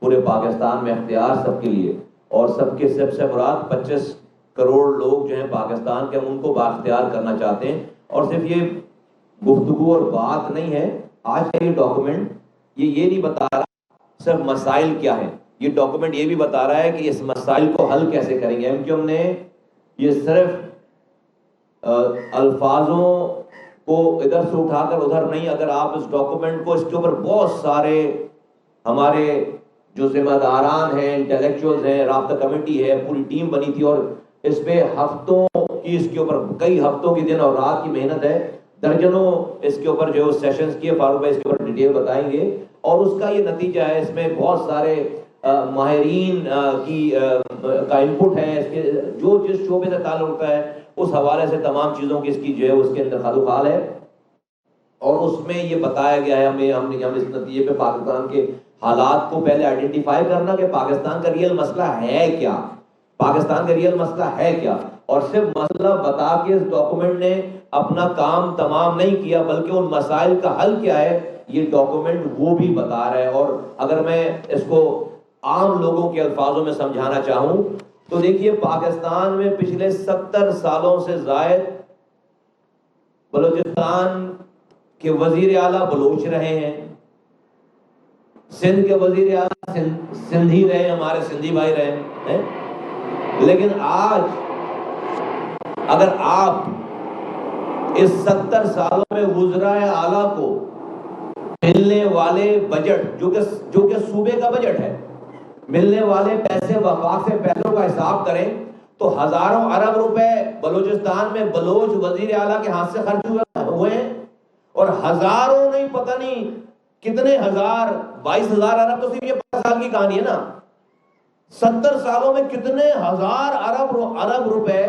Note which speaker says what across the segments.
Speaker 1: پورے پاکستان میں اختیار سب کے لیے، اور سب کے سب سے مراد 25 کروڑ لوگ جو ہیں پاکستان کے، ہم ان کو بااختیار کرنا چاہتے ہیں۔ اور صرف یہ گفتگو اور بات نہیں ہے، آج کا یہ ڈاکومنٹ یہ نہیں بتا رہا صرف مسائل کیا ہے، یہ ڈاکومنٹ یہ بھی بتا رہا ہے کہ اس مسائل کو حل کیسے کریں گے۔ کیونکہ ہم نے یہ صرف الفاظوں کو ادھر سے اٹھا کر ادھر نہیں، اگر آپ اس ڈاکومنٹ کو، اس کے اوپر بہت سارے ہمارے جو ذمہ داران ہیں، انٹلیکچوئلز ہیں، رابطہ کمیٹی ہے، پوری ٹیم بنی تھی، اور اس پہ ہفتوں کی، اس کے اوپر کئی ہفتوں کی دن اور رات کی محنت ہے، درجنوں اس کے اوپر جو سیشنز کیے، فاروق بھائی اس کے اوپر ڈیٹیل بتائیں گے، اور اس کا یہ نتیجہ ہے۔ اس میں بہت سارے ماہرین کی کا انپٹ ہے، اس کے جو جس شعبے سے تعلق رکھتا ہے اس حوالے سے تمام چیزوں کی اس کی جو ہے اس کے اندر خد و خال ہے، اور اس میں یہ بتایا گیا ہے ہم اس نتیجے پہ پاکستان کے حالات کو پہلے آئیڈینٹیفائی کرنا کہ پاکستان کا ریئل مسئلہ ہے کیا، پاکستان کا ریئل مسئلہ ہے کیا، اور صرف مسئلہ بتا کے اس ڈاکومنٹ نے اپنا کام تمام نہیں کیا، بلکہ ان مسائل کا حل کیا ہے یہ ڈاکومنٹ وہ بھی بتا رہا ہے۔ اور اگر میں اس کو عام لوگوں کے الفاظوں میں سمجھانا چاہوں تو دیکھیے، پاکستان میں پچھلے 70 سالوں سے زائد بلوچستان کے وزیر اعلیٰ بلوچ رہے ہیں، سندھ کے وزیر اعلیٰ سندھی رہے، ہمارے سندھی بھائی رہے ہیں، لیکن آج اگر آپ اس 70 سالوں میں وزرائے اعلیٰ کو ملنے والے بجٹ جو کہ صوبے کا بجٹ ہے، ملنے والے پیسے، وفاق سے پیسوں کا حساب کریں تو ہزاروں ارب روپے بلوچستان میں بلوچ وزیر اعلیٰ کے ہاتھ سے خرچ ہوئے ہیں، اور ہزاروں نہیں، پتہ نہیں کتنے ہزار، 22,000 ارب تو صرف یہ 5 سال کی کہانی ہے نا، 70 سالوں میں کتنے ہزار ارب روپے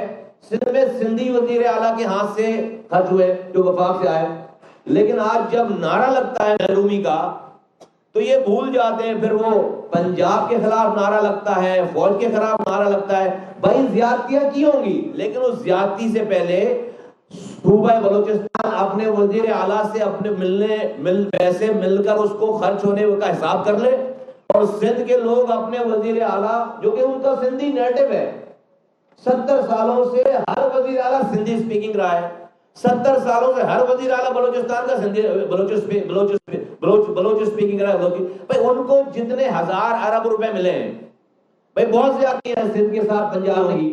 Speaker 1: صرف سندھی وزیر اعلیٰ کے ہاتھ سے خرچ ہوئے جو وفاق سے آئے۔ لیکن آج جب نعرہ لگتا ہے محرومی کا تو یہ بھول جاتے ہیں، پھر وہ پنجاب کے خلاف نعرہ لگتا ہے، فوج کے خلاف نعرہ لگتا ہے، بھائی زیادتیاں کی ہوں گی، لیکن اس زیادتی سے پہلے صوبہ بلوچستان اپنے وزیر اعلیٰ سے اپنے پیسے مل کر اس کو خرچ ہونے کا حساب کر لے، اور سندھ کے لوگ اپنے وزیر اعلیٰ جو کہ ان کا سندھی نیٹو ہے، 70 سالوں سے ہر وزیر اعلیٰ سندھی سپیکنگ رہا ہے، 70 سالوں سے ہر وزیر اعلیٰ بلوچستان کا سندھی بلوچ سپیکنگ رہا ہے، بھائی ان کو جتنے ہزار ارب روپے ملے ہیں، بھائی بہت زیادتی ہے، سندھ کے ساتھ پنجاب نے کی،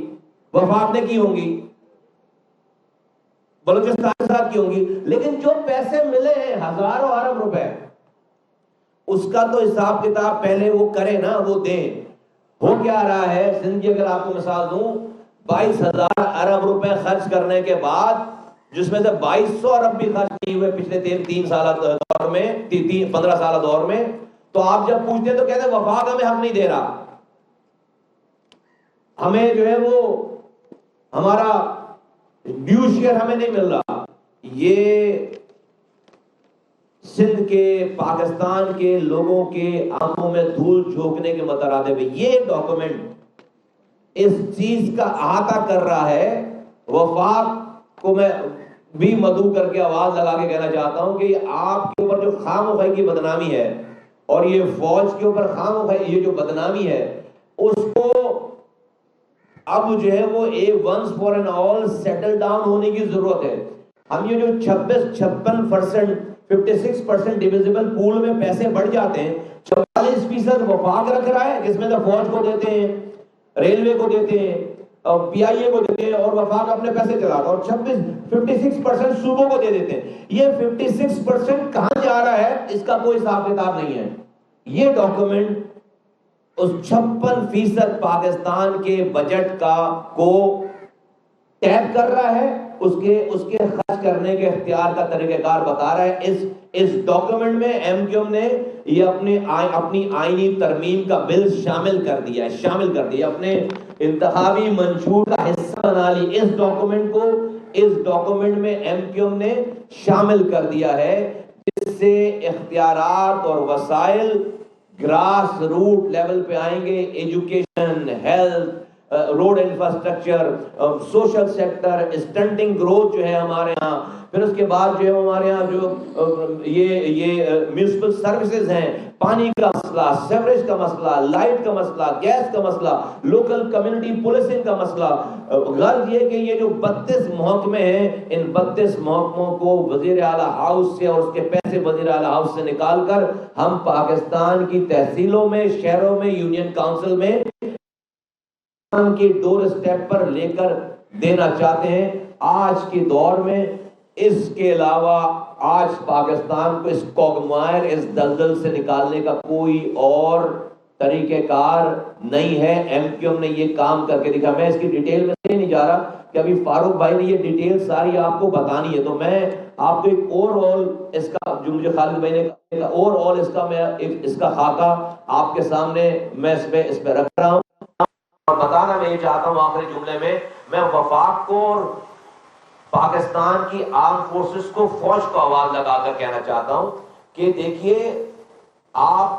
Speaker 1: وفاق نے کی ہوں گی، بلوچستان کے ساتھ کی ہوں گی، لیکن جو پیسے ملے ہیں ہزاروں ارب روپے، اس کا تو حساب کتاب پہلے وہ کرے نا، وہ دیں۔ ہو کیا رہا ہے سندھ کی، اگر آپ کو مثال دوں، 22,000 ارب روپے خرچ کرنے کے بعد، جس میں سے 2,200 ارب بھی خرچ نہیں ہوئے پچھلے 3 سالہ دور میں، 15 سالہ دور میں، تو آپ جب پوچھتے ہیں تو کہتے ہیں وفاق ہمیں حق نہیں دے رہا، ہمیں جو ہے وہ ہمارا ڈیو شیئر ہمیں نہیں مل رہا۔ یہ سندھ کے، پاکستان کے لوگوں کے آنکھوں میں دھول جھونکنے کے مترادف ہے۔ یہ ڈاکومنٹ اس چیز کا احاطہ کر رہا ہے۔ وفاق کو میں بھی مدعو کر کے آواز لگا کے کہنا چاہتا ہوں کہ آپ کے اوپر جو خام و خواہ کی بدنامی ہے، اور یہ فوج کے اوپر خام و خواہ یہ جو بدنامی ہے، اس کو اب جو ہے وہ once for and all settle down ہونے کی ضرورت ہے۔ ہم یہ جو 56% 56% ڈیویزبل پول میں پیسے بڑھ جاتے ہیں، 44% وفاق رکھ رہا ہے، جس میں سے فوج کو دیتے ہیں، ریلوے کو دیتے ہیں، پی آئی اے کو دیتے ہیں، اور وفاق اپنے پیسے چلاتا ہے، اور 56% صوبوں کو دے دیتے ہیں۔ یہ 56% کہاں جا رہا ہے اس کا کوئی حساب کتاب نہیں ہے۔ یہ ڈاکومنٹ اس 56% پاکستان کے بجٹ کو ٹیپ کر رہا ہے، اس کے خرچ کرنے کے اختیار کا طریقہ کار بتا رہا ہے۔ اس ڈاکومنٹ میں ایم کیو ایم نے یہ اپنی آئینی ترمیم کا بل شامل کر دیا ہے، اپنے انتخابی منشور کا حصہ بنا لی۔ اس ڈاکومنٹ میں ایم کیو ایم نے شامل کر دیا ہے، جس سے اختیارات اور وسائل گراس روٹ لیول پہ آئیں گے، education, health, road infrastructure, social sector, stunting growth جو ہے ہمارے ہاں، پھر اس کے بعد جو ہے ہمارے ہاں جو یہ میونسپل سروسز ہیں، پانی کا مسئلہ، سیوریج کا مسئلہ، لائٹ کا مسئلہ، گیس کا مسئلہ، لوکل کمیونٹی پولیسنگ کا مسئلہ۔ غرض یہ کہ یہ جو 32 محکمے ہیں، ان 32 محکموں کو وزیر اعلیٰ ہاؤس سے اور اس کے پیسے وزیر اعلیٰ ہاؤس سے نکال کر ہم پاکستان کی تحصیلوں میں، شہروں میں، یونین کاؤنسل میں کی ڈور اسٹیپ پر لے کر دینا چاہتے ہیں۔ آج کے دور میں اس کے علاوہ آج پاکستان کو اس کوگمائر، اس دلدل سے نکالنے کا کوئی اور طریقہ کار نہیں ہے۔ ایم کیو ایم نے یہ کام کر کے دکھا۔ میں اس کی ڈیٹیل میں نہیں جا رہا کہ ابھی فاروق بھائی نے یہ ڈیٹیل ساری آپ کو بتانی ہے، تو میں آپ کو ایک اوور آل اس کا جو مجھے خالد بھائی نے کہا اوور آل اس کا خاکہ آپ کے سامنے میں اس پہ رکھ رہا ہوں۔ اور بتانا میں یہ چاہتا ہوں آخری جملے میں وفاق کو اور پاکستان کی آرم فورسز کو، فوج کو آواز لگا کر کہنا چاہتا ہوں کہ دیکھیے آپ،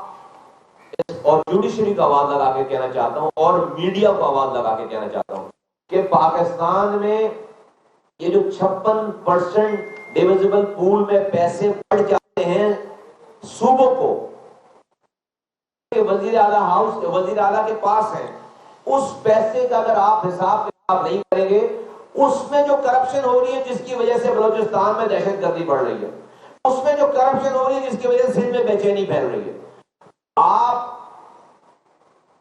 Speaker 1: اور جوڈیشری کو آواز لگا کے کہنا چاہتا ہوں اور میڈیا کو آواز لگا کے کہنا چاہتا ہوں کہ پاکستان میں یہ جو 56% ڈیویزبل پول میں پیسے بڑھ جاتے ہیں صوبوں کو، وزیر اعلیٰ ہاؤس، وزیر اعلیٰ کے پاس ہے، اس پیسے کا اگر آپ حساب نہیں کریں گے، اس میں جو کرپشن ہو رہی ہے جس کی وجہ سے بلوچستان میں دہشت گردی بڑھ رہی ہے، اس میں جو کرپشن ہو رہی ہے جس کی وجہ سے سندھ میں بے چینی پھیل رہی ہے، آپ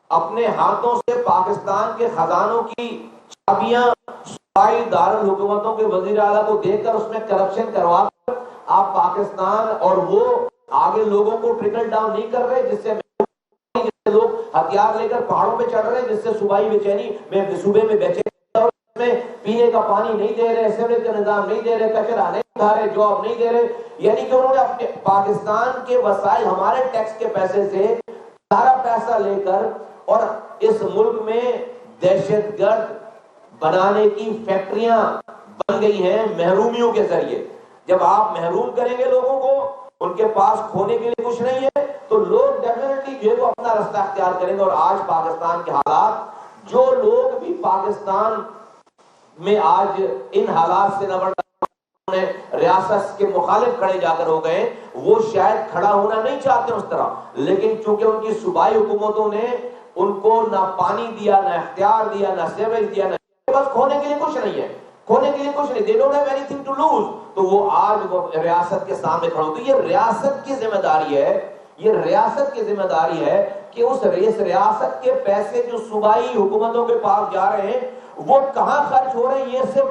Speaker 1: اپنے ہاتھوں سے پاکستان کے خزانوں کی چابیاں صوبائی دارالحکومتوں کے وزیر اعلیٰ کو دے کر اس میں کرپشن کروا کر آپ پاکستان اور وہ آگے لوگوں کو ٹرکل ڈاؤن نہیں کر رہے، جس سے لوگ ہتھیار لے کر پہاڑوں پہ چڑھ رہے ہیں، جس سے صوبائی بے چینی میں صوبے میں بے چینی، اور میں پینے کا پانی نہیں دے رہے، سیوریج کا نظام نہیں دے رہے، کچرا نہیں اٹھا رہے، جاب نہیں دے رہے، یعنی کہ انہوں نے اپنے پاکستان کے وسائل، ہمارے ٹیکس کے پیسے سے سارا پیسہ لے کر اور اس ملک میں دہشت گرد بنانے کی فیکٹریاں بن گئی ہیں محرومیوں کے ذریعے۔ جب آپ محروم کریں گے لوگوں کو، ان کے پاس کھونے کے لیے کچھ نہیں ہے، تو لوگ ڈیفینیٹلی جو ہے وہ اپنا رستہ اختیار کریں گے۔ اور آج پاکستان کے حالات، جو لوگ بھی پاکستان میں آج ان حالات سے نبرد ریاست کے مخالف کھڑے جا کر ہو گئے، وہ شاید کھڑا ہونا نہیں چاہتے اس طرح، لیکن چونکہ ان کی صوبائی حکومتوں نے ان کو نہ پانی دیا، نہ اختیار دیا، نہ سیوریج دیا، نہ بس کھونے کے لیے کچھ نہیں ہے، کھونے کے لیے کچھ نہیں، they don't have anything to lose، تو وہ آج وہ ریاست کے سامنے کھڑے ہوتے۔ یہ ریاست کی ذمہ داری ہے، یہ ریاست کی ذمہ داری ہے کہ اس ریاست کے پیسے جو صوبائی حکومتوں کے پاس جا رہے ہیں وہ کہاں خرچ ہو رہے ہیں۔ یہ صرف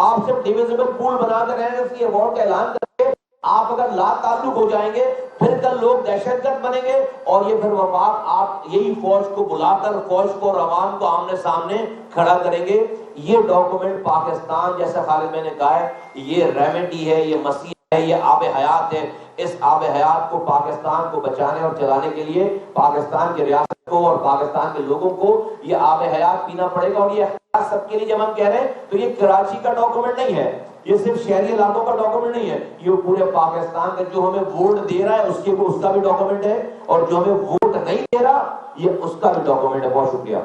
Speaker 1: آپ صرف ڈیویزبل پول بنا کر رہے ہیں، اس کی ایوارڈ کا اعلان کر کے آپ اگر لا تعلق ہو جائیں گے، پھر کل لوگ دہشت گرد بنیں گے، اور یہ پھر وفاق آپ یہی فوج کو بلا کر فوج کو اور عوام کو آمنے سامنے کھڑا کریں گے۔ یہ ڈاکومنٹ پاکستان، جیسا خالد میں نے کہا ہے، یہ ریمیڈی ہے، یہ مسیح ہے، یہ آب حیات ہے۔ اس آب حیات کو پاکستان کو بچانے اور چلانے کے لیے پاکستان کی ریاست کو اور پاکستان کے لوگوں کو یہ آب حیات پینا پڑے گا۔ اور یہ اختیار سب کے لیے جب ہم کہہ رہے ہیں تو یہ کراچی کا ڈاکومنٹ نہیں ہے، یہ صرف شہری علاقوں کا ڈاکومنٹ نہیں ہے، یہ پورے پاکستان کا جو ہمیں ووٹ دے رہا ہے اس کا بھی ڈاکومنٹ ہے، اور جو ہمیں ووٹ نہیں دے رہا یہ اس کا بھی ڈاکومنٹ ہے۔ بہت شکریہ۔